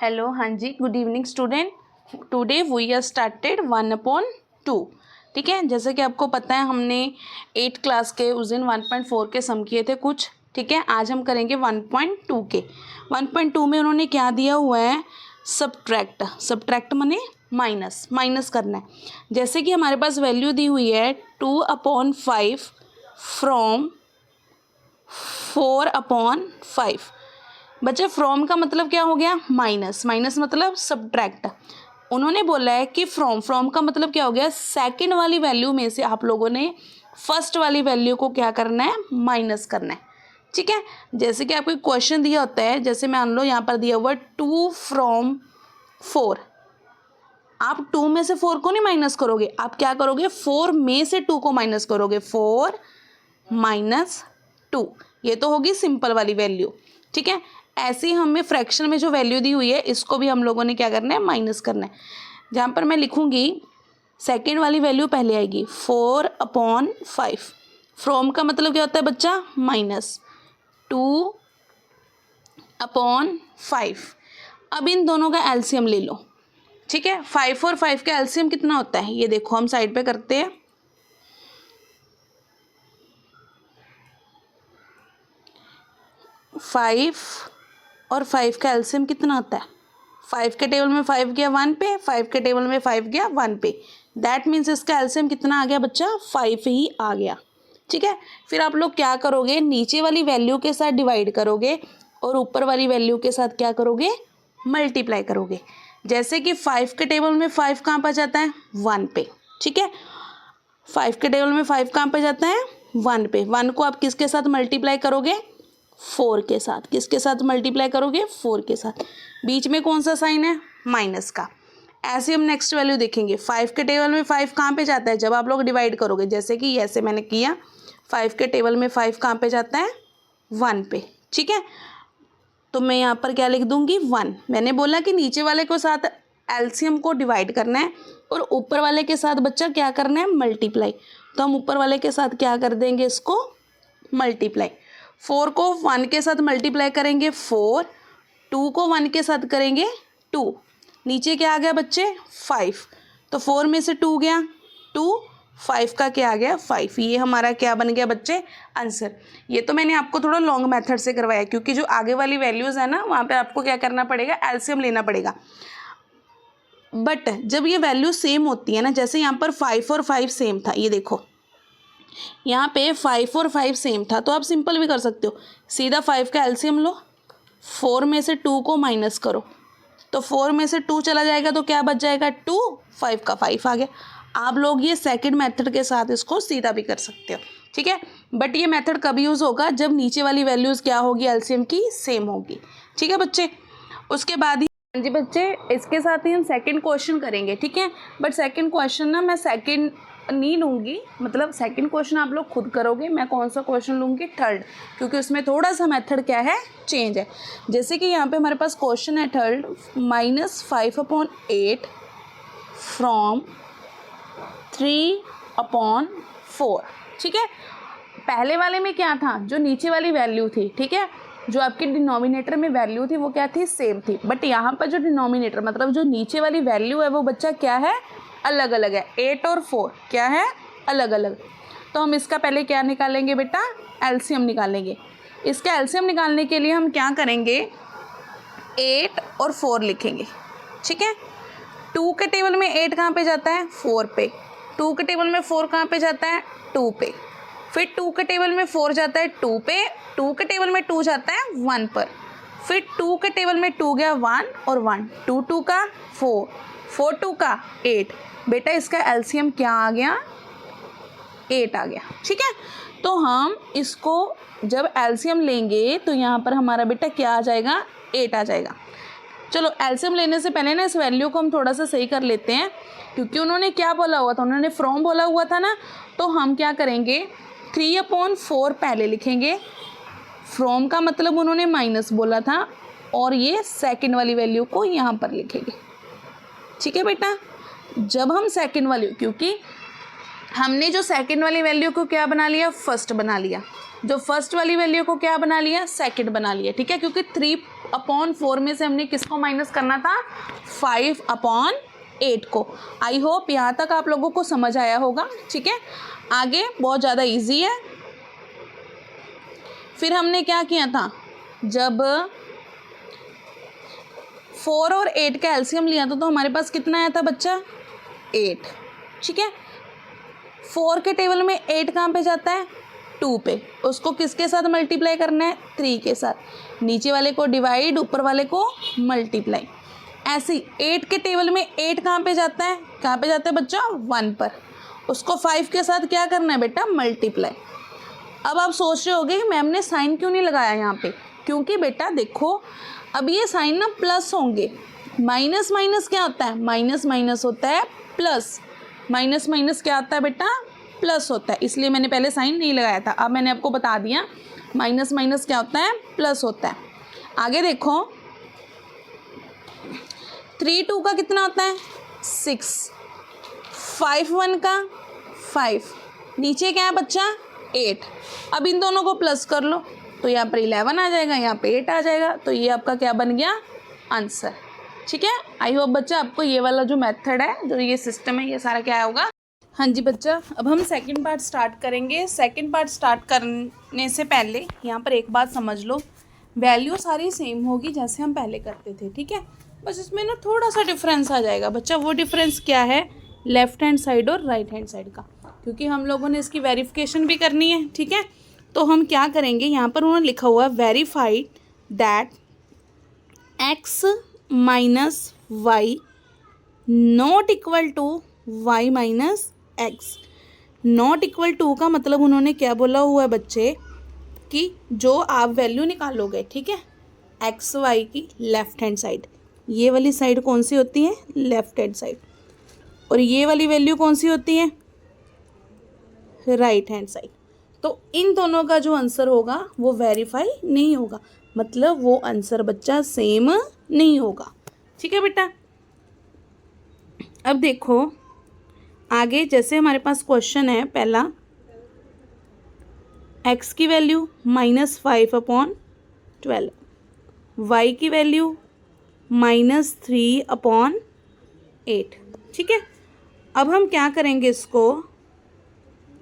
Hello, हाँ जी, good evening student. Today we are started 1/2। ठीक है, जैसे कि आपको पता है हमने 8 क्लास के उस दिन 1.4 के सम किए थे कुछ। ठीक है, आज हम करेंगे 1.2 के। 1.2 में उन्होंने क्या दिया हुआ है, सब्ट्रैक्ट माने माइनस करना है। जैसे कि हमारे पास वैल्यू दी हुई है 2/5 फ्रॉम 4/5। बच्चे फ्रॉम का मतलब क्या हो गया, माइनस मतलब सब्ट्रैक्ट। उन्होंने बोला है कि फ्रॉम का मतलब क्या हो गया, सेकंड वाली वैल्यू में से आप लोगों ने फर्स्ट वाली वैल्यू को क्या करना है, माइनस करना है। ठीक है, जैसे कि आपको क्वेश्चन दिया होता है, जैसे मान लो यहाँ पर दिया हुआ 2 फ्रॉम 4। आप 2 में से 4 को नहीं माइनस करोगे, आप क्या करोगे, 4 में से 2 को माइनस करोगे। 4 - 2, ये तो होगी सिंपल वाली वैल्यू। ठीक है, ऐसे ही हमें फ्रैक्शन में जो वैल्यू दी हुई है इसको भी हम लोगों ने क्या करना है, माइनस करना है। जहाँ पर मैं लिखूंगी सेकेंड वाली वैल्यू पहले आएगी 4/5। फ्रॉम का मतलब क्या होता है बच्चा, माइनस 2/5। अब इन दोनों का एलसीएम ले लो। ठीक है, 5 और 5 का एलसीएम कितना होता है, ये देखो हम साइड पे करते हैं। 5 और 5 का एलसीएम कितना होता है, 5 के टेबल में 5 गया 1 पे, 5 के टेबल में 5 गया 1 पे। दैट मीन्स इसका एलसीएम कितना आ गया बच्चा, 5 ही आ गया। ठीक है, फिर आप लोग क्या करोगे, नीचे वाली वैल्यू के साथ डिवाइड करोगे और ऊपर वाली वैल्यू के साथ क्या करोगे, मल्टीप्लाई करोगे। जैसे कि 5 के टेबल में 5 कहाँ पर जाता है, 1 पे। ठीक है, 5 के टेबल में 5 कहाँ पे जाता है, 1 पे। 1 को आप किसके साथ मल्टीप्लाई करोगे, 4 के साथ। किसके साथ मल्टीप्लाई करोगे, 4 के साथ। बीच में कौन सा साइन है, माइनस का। ऐसे हम नेक्स्ट वैल्यू देखेंगे, 5 के टेबल में 5 कहाँ पे जाता है, जब आप लोग डिवाइड करोगे, जैसे कि ऐसे मैंने किया, 5 के टेबल में 5 कहाँ पे जाता है, 1 पे। ठीक है, तो मैं यहाँ पर क्या लिख दूंगी, 1। मैंने बोला कि नीचे वाले को साथ एलसीएम को डिवाइड करना है और ऊपर वाले के साथ बच्चा क्या करना है, मल्टीप्लाई। तो हम ऊपर वाले के साथ क्या कर देंगे, इसको मल्टीप्लाई। 4 को 1 के साथ मल्टीप्लाई करेंगे 4, 2 को 1 के साथ करेंगे 2। नीचे क्या आ गया बच्चे, 5। तो 4 में से 2 गया 2, 5 का क्या आ गया, 5। ये हमारा क्या बन गया बच्चे, आंसर। ये तो मैंने आपको थोड़ा लॉन्ग मेथड से करवाया, क्योंकि जो आगे वाली वैल्यूज़ है ना, वहाँ पे आपको क्या करना पड़ेगा, एलसीएम लेना पड़ेगा। बट जब ये वैल्यू सेम होती है ना, जैसे यहाँ पर 5 और 5 सेम था, ये देखो यहाँ पे 5 और 5 सेम था, तो आप सिंपल भी कर सकते हो, सीधा 5 का एलसीएम लो, 4 में से 2 को माइनस करो, तो 4 में से 2 चला जाएगा तो क्या बच जाएगा, 2, 5 का 5 आ गया। आप लोग ये सेकंड मेथड के साथ इसको सीधा भी कर सकते हो। ठीक है, बट ये मेथड कब यूज़ होगा, जब नीचे वाली वैल्यूज़ क्या होगी, एलसीएम की सेम होगी। ठीक है बच्चे, उसके बाद ही, हाँ जी बच्चे, इसके साथ ही हम सेकंड क्वेश्चन करेंगे। ठीक है, बट सेकंड क्वेश्चन ना मैं सेकंड नहीं लूँगी, मतलब सेकंड क्वेश्चन आप लोग खुद करोगे। मैं कौन सा क्वेश्चन लूँगी, थर्ड, क्योंकि उसमें थोड़ा सा मेथड क्या है, चेंज है। जैसे कि यहाँ पे हमारे पास क्वेश्चन है थर्ड, -5/8 फ्रॉम 3/4। ठीक है, पहले वाले में क्या था, जो नीचे वाली वैल्यू थी, ठीक है, जो आपकी डिनोमिनेटर में वैल्यू थी वो क्या थी, सेम थी। बट यहाँ पर जो डिनोमिनेटर मतलब जो नीचे वाली वैल्यू है वो बच्चा क्या है, अलग अलग है। 8 और 4 क्या है, अलग अलग। तो हम इसका पहले क्या निकालेंगे बेटा, एलसीएम निकालेंगे। इसका एलसीएम निकालने के लिए हम क्या करेंगे, 8 और 4 लिखेंगे। ठीक है, 2 के टेबल में 8 कहाँ पे जाता है, 4 पे। 2 के टेबल में 4 कहाँ पे जाता है, 2 पे। फिर 2 के टेबल में 4 जाता है 2 पे, 2 के टेबल में 2 जाता है 1 पर। फिर 2 के टेबल में 2 गया 1 और 1, 2 2 का 4, 4 2 का 8। बेटा इसका एलसीएम क्या आ गया, 8 आ गया। ठीक है, तो हम इसको जब एलसीएम लेंगे तो यहाँ पर हमारा बेटा क्या आ जाएगा, 8 आ जाएगा। चलो एलसीएम लेने से पहले ना इस वैल्यू को हम थोड़ा सा सही कर लेते हैं, क्योंकि उन्होंने क्या बोला हुआ था, उन्होंने फ्रॉम बोला हुआ था ना। तो हम क्या करेंगे, 3/4 पहले लिखेंगे। फ्रॉम का मतलब उन्होंने माइनस बोला था, और ये सेकंड वाली वैल्यू को यहाँ पर लिखेंगे। ठीक है बेटा, जब हम सेकंड वाली, क्योंकि हमने जो सेकंड वाली वैल्यू को क्या बना लिया, फर्स्ट बना लिया, जो फर्स्ट वाली वैल्यू को क्या बना लिया, सेकंड बना लिया। ठीक है, क्योंकि अपॉन 4 में से हमने किसको माइनस करना था, 5/8 को। आई होप यहाँ तक आप लोगों को समझ आया होगा। ठीक है, आगे बहुत ज़्यादा इजी है। फिर हमने क्या किया था, जब 4 और 8 का एलसीएम लिया था तो हमारे पास कितना आया था बच्चा, 8। ठीक है, 4 के टेबल में 8 कहाँ पे जाता है, 2 पे। उसको किसके साथ मल्टीप्लाई करना है, 3 के साथ। नीचे वाले को डिवाइड, ऊपर वाले को मल्टीप्लाई। ऐसे 8 के टेबल में 8 कहाँ पे जाता है, कहाँ पे जाता है बच्चा, 1 पर। उसको 5 के साथ क्या करना है बेटा, मल्टीप्लाई। अब आप सोच रहे होगे मैम ने साइन क्यों नहीं लगाया यहाँ पे, क्योंकि बेटा देखो अब ये साइन ना प्लस होंगे। माइनस माइनस क्या होता है, माइनस माइनस होता है प्लस। माइनस माइनस क्या होता है बेटा, प्लस होता है। इसलिए मैंने पहले साइन नहीं लगाया था, अब मैंने आपको बता दिया माइनस माइनस क्या होता है, प्लस होता है। आगे देखो 3 2 का कितना होता है, 6। 5 1 का 5, नीचे क्या है बच्चा, 8। अब इन दोनों को प्लस कर लो तो यहाँ पर 11 आ जाएगा, यहाँ पे 8 आ जाएगा। तो ये आपका क्या बन गया, आंसर। ठीक है, आई होप बच्चा आपको ये वाला जो मेथड है, जो ये सिस्टम है, ये सारा क्या होगा। हाँ जी बच्चा, अब हम सेकंड पार्ट स्टार्ट करेंगे। सेकंड पार्ट स्टार्ट करने से पहले यहाँ पर एक बात समझ लो, वैल्यू सारी सेम होगी जैसे हम पहले करते थे। ठीक है, बस इसमें ना थोड़ा सा डिफरेंस आ जाएगा बच्चा। वो डिफरेंस क्या है, लेफ्ट हैंड साइड और राइट हैंड साइड का, क्योंकि हम लोगों ने इसकी वेरिफिकेशन भी करनी है। ठीक है, तो हम क्या करेंगे, यहाँ पर उन्होंने लिखा हुआ है verified that x minus Y not equal to Y minus X. Not equal to का मतलब उन्होंने क्या बोला हुआ है बच्चे, कि जो आप वैल्यू निकालोगे, ठीक है, एक्स वाई की लेफ्ट हैंड साइड, ये वाली साइड कौन सी होती है, लेफ्ट हैंड साइड, और ये वाली वैल्यू कौन सी होती है, राइट हैंड साइड। तो इन दोनों का जो आंसर होगा वो वेरीफाई नहीं होगा, मतलब वो आंसर बच्चा सेम नहीं होगा। ठीक है बेटा, अब देखो आगे, जैसे हमारे पास क्वेश्चन है पहला, x की वैल्यू -5/12, y की वैल्यू -3/8। ठीक है, अब हम क्या करेंगे, इसको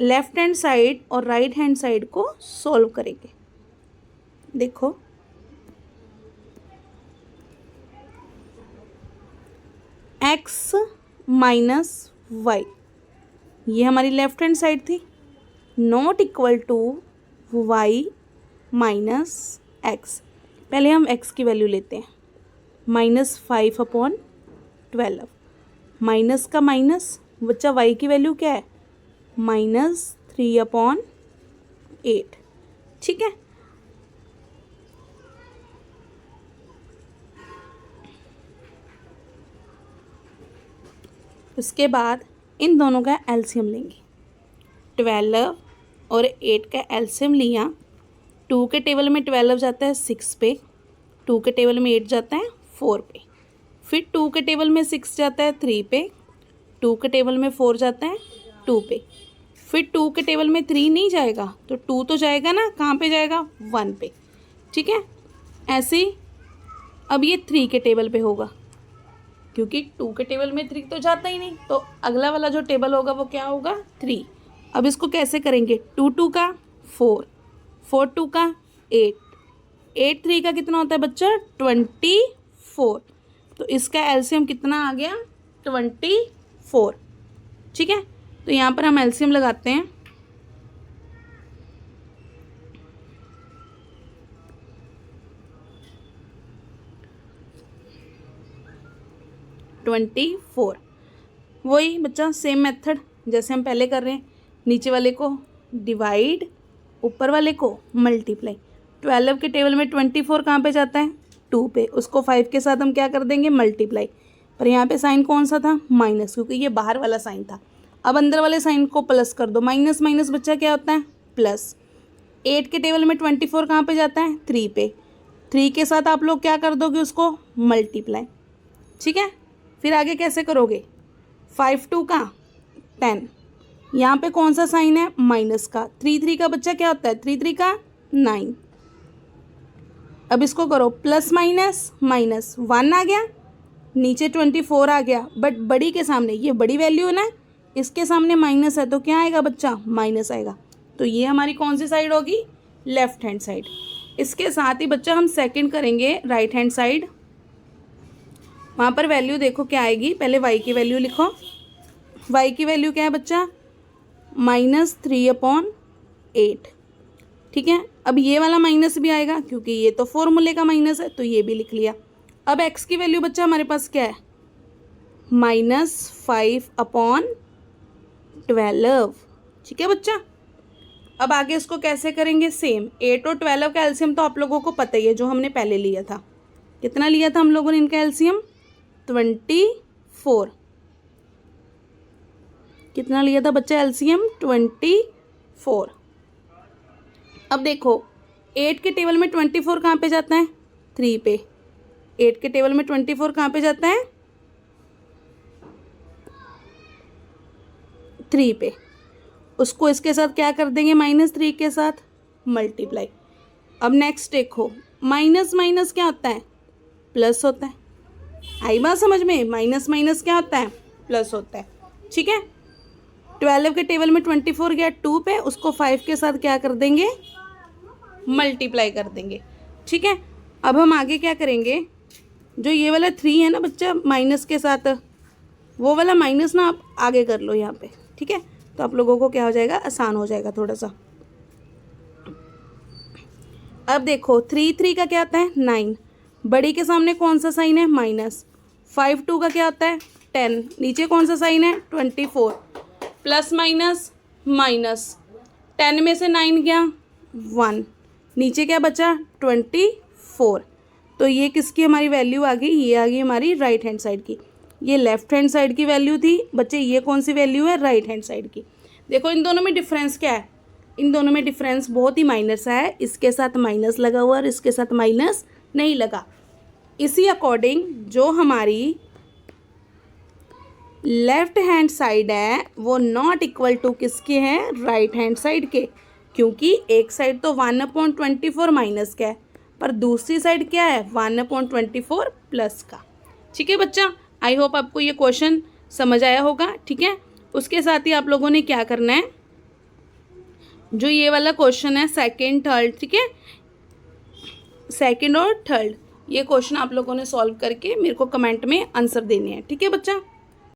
लेफ्ट हैंड साइड और राइट हैंड साइड को सॉल्व करेंगे। देखो x माइनस वाई, ये हमारी लेफ्ट हैंड साइड थी, not equal to Y minus X. पहले हम x की वैल्यू लेते हैं, -5/12, माइनस का माइनस बच्चा, y की वैल्यू क्या है, -3/8। ठीक है, उसके बाद इन दोनों का एलसीएम लेंगे। 12 और 8 का एलसीएम लिया, 2 के टेबल में 12 जाता है 6 पे, 2 के टेबल में 8 जाता है 4 पे, फिर 2 के टेबल में 6 जाता है 3 पे, 2 के टेबल में 4 जाता है 2 पे, फिर 2 के टेबल में 3 नहीं जाएगा तो 2 तो जाएगा ना, कहाँ पे जाएगा, 1 पे। ठीक है, ऐसे ही अब ये 3 के टेबल पे होगा, क्योंकि 2 के टेबल में 3 तो जाता ही नहीं, तो अगला वाला जो टेबल होगा वो क्या होगा, 3। अब इसको कैसे करेंगे, 2 2 का 4, 4 2 का 8, 8 3 का कितना होता है बच्चा, 24। तो इसका एलसीएम कितना आ गया, 24। ठीक है, तो यहाँ पर हम एलसीएम लगाते हैं। वही बच्चा सेम मेथड जैसे हम पहले कर रहे हैं, नीचे वाले को डिवाइड, ऊपर वाले को मल्टीप्लाई। 12 के टेबल में 24 कहाँ पे जाता है, 2 पे, उसको 5 के साथ हम क्या कर देंगे, मल्टीप्लाई। पर यहाँ पे साइन कौन सा था, माइनस, क्योंकि ये बाहर वाला साइन था। अब अंदर वाले साइन को प्लस कर दो, माइनस माइनस बच्चा क्या होता है, प्लस। 8 के टेबल में 24 कहाँ पे जाता है, 3 पे, 3 के साथ आप लोग क्या कर दोगे, उसको मल्टीप्लाई। ठीक है, फिर आगे कैसे करोगे, 5 2 का 10, यहाँ पे कौन सा साइन है, माइनस का। 3 3 का बच्चा क्या होता है, 3 3 का 9। अब इसको करो प्लस माइनस, माइनस 1 आ गया, नीचे 24 आ गया, बट बड़ी के सामने, ये बड़ी वैल्यू है ना, इसके सामने माइनस है तो क्या आएगा बच्चा, माइनस आएगा। तो ये हमारी कौन सी साइड होगी, लेफ्ट हैंड साइड। इसके साथ ही बच्चा हम सेकंड करेंगे राइट हैंड साइड। वहाँ पर वैल्यू देखो क्या आएगी, पहले y की वैल्यू लिखो। y की वैल्यू क्या है बच्चा, -3/8। ठीक है, अब ये वाला माइनस भी आएगा क्योंकि ये तो फॉर्मूले का माइनस है, तो ये भी लिख लिया। अब x की वैल्यू बच्चा हमारे पास क्या है, -5/12। ठीक है बच्चा, अब आगे इसको कैसे करेंगे, सेम 8 और 12 का एलसीएम तो आप लोगों को पता ही है, जो हमने पहले लिया था। कितना लिया था हम लोगों ने इनका एलसीएम, 24। कितना लिया था बच्चा एलसीएम, 24। अब देखो 8 के टेबल में 24 कहाँ पे जाता है, 3 पे। 8 के टेबल में 24 कहाँ पे जाता है, 3 पे। उसको इसके साथ क्या कर देंगे, -3 के साथ मल्टीप्लाई। अब नेक्स्ट देखो, माइनस माइनस क्या होता है, प्लस होता है। आई बात समझ में, माइनस माइनस क्या होता है, प्लस होता है। ठीक है, 12 के टेबल में 24 गया 2 पे, उसको 5 के साथ क्या कर देंगे, मल्टीप्लाई कर देंगे। ठीक है, अब हम आगे क्या करेंगे, जो ये वाला 3 है ना बच्चा माइनस के साथ, वो वाला माइनस ना आप आगे कर लो यहाँ पे। ठीक है, तो आप लोगों को क्या हो जाएगा, आसान हो जाएगा थोड़ा सा। अब देखो 3 का क्या आता है, 9। बड़ी के सामने कौन सा साइन है, माइनस। 5 2 का क्या होता है, 10। नीचे कौन सा साइन है, 24। प्लस माइनस माइनस, 10 में से 9 गया 1, नीचे क्या बचा 24। तो ये किसकी हमारी वैल्यू आ गई, ये आ गई हमारी राइट हैंड साइड की। ये लेफ्ट हैंड साइड की वैल्यू थी बच्चे, ये कौन सी वैल्यू है, राइट हैंड साइड की। देखो इन दोनों में डिफरेंस क्या है, इन दोनों में डिफरेंस बहुत ही माइनर सा है। इसके साथ माइनस लगा हुआ और इसके साथ माइनस नहीं लगा। इसी अकॉर्डिंग जो हमारी लेफ्ट हैंड साइड है वो नॉट इक्वल टू किसके हैं, राइट हैंड साइड के। क्योंकि एक साइड तो 1/24 माइनस का है, पर दूसरी साइड क्या है, 1/24 प्लस का। ठीक है बच्चा, आई होप आपको ये क्वेश्चन समझ आया होगा। ठीक है, उसके साथ ही आप लोगों ने क्या करना है, जो ये वाला क्वेश्चन है सेकंड थर्ड, ठीक है, सेकंड और थर्ड, ये क्वेश्चन आप लोगों ने सॉल्व करके मेरे को कमेंट में आंसर देने हैं। ठीक है बच्चा।